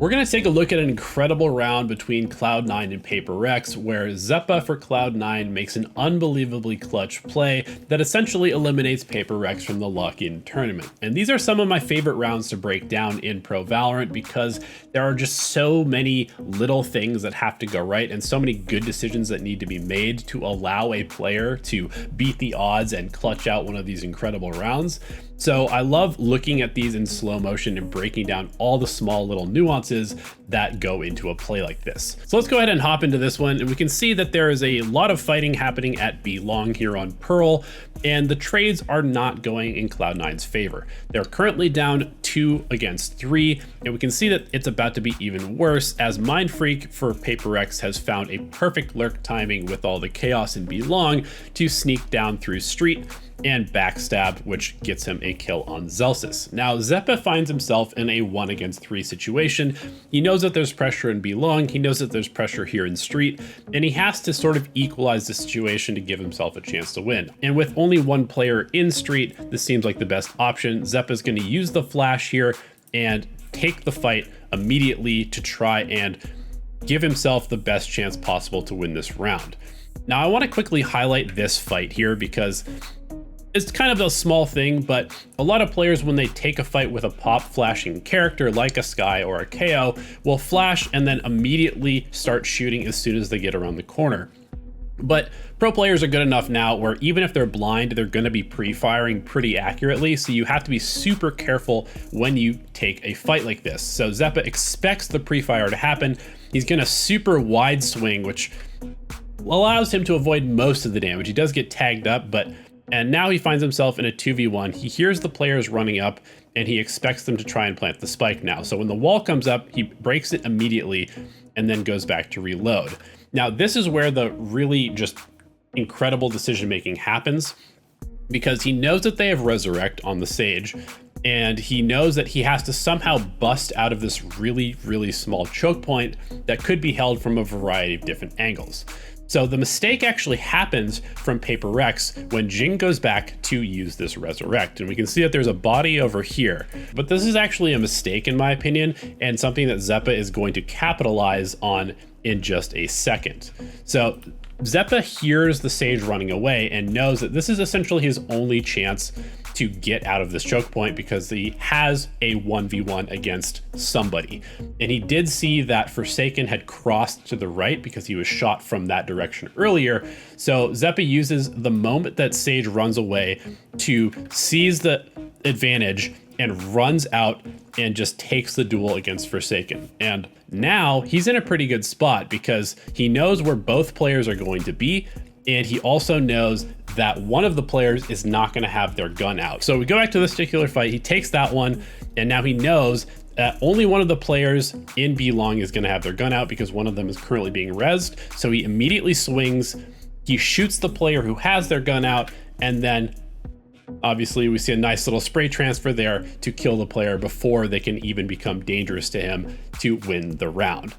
We're going to take a look at an incredible round between Cloud9 and Paper Rex, where Xeppaa for Cloud9 makes an unbelievably clutch play that essentially eliminates Paper Rex from the Lock-In Tournament. And these are some of my favorite rounds to break down in Pro Valorant because there are just so many little things that have to go right and so many good decisions that need to be made to allow a player to beat the odds and clutch out one of these incredible rounds. So I love looking at these in slow motion and breaking down all the small little nuances that go into a play like this. So let's go ahead and hop into this one, and we can see that there is a lot of fighting happening at B long here on Pearl, and the trades are not going in Cloud9's favor. They're currently down 2 against 3, and we can see that it's about to be even worse as Mind Freak for Paper Rex has found a perfect lurk timing with all the chaos in B long to sneak down through street and backstab, which gets him a kill on Zelsis. Now Xeppaa finds himself in a 1 against 3 situation. He knows that there's pressure in B long, he knows that there's pressure here in street, and he has to sort of equalize the situation to give himself a chance to win. And with only one player in street, this seems like the best option. Xeppaa's going to use the flash here and take the fight immediately to try and give himself the best chance possible to win this round. Now I want to quickly highlight this fight here because it's kind of a small thing, but a lot of players, when they take a fight with a pop flashing character like a Skye or a KO, will flash and then immediately start shooting as soon as they get around the corner. But pro players are good enough now where even if they're blind, they're going to be pre-firing pretty accurately. So you have to be super careful when you take a fight like this. So Xeppaa expects the pre-fire to happen. He's going to super wide swing, which allows him to avoid most of the damage. He does get tagged up, and now he finds himself in a 2v1. He hears the players running up and he expects them to try and plant the spike now. So when the wall comes up, he breaks it immediately and then goes back to reload. Now this is where the really just incredible decision making happens, because he knows that they have Resurrect on the Sage, and he knows that he has to somehow bust out of this really, really small choke point that could be held from a variety of different angles. So the mistake actually happens from Paper Rex when Jing goes back to use this Resurrect. And we can see that there's a body over here, but this is actually a mistake in my opinion, and something that Xeppaa is going to capitalize on in just a second. So Xeppaa hears the Sage running away and knows that this is essentially his only chance to get out of this choke point because he has a 1v1 against somebody. And he did see that Forsaken had crossed to the right because he was shot from that direction earlier. So Xeppaa uses the moment that Sage runs away to seize the advantage and runs out and just takes the duel against Forsaken. And now he's in a pretty good spot because he knows where both players are going to be, and he also knows that one of the players is not going to have their gun out. So we go back to this particular fight, he takes that one, and now he knows that only one of the players in B long is going to have their gun out because one of them is currently being rezzed. So he immediately swings, he shoots the player who has their gun out, and then obviously we see a nice little spray transfer there to kill the player before they can even become dangerous to him to win the round.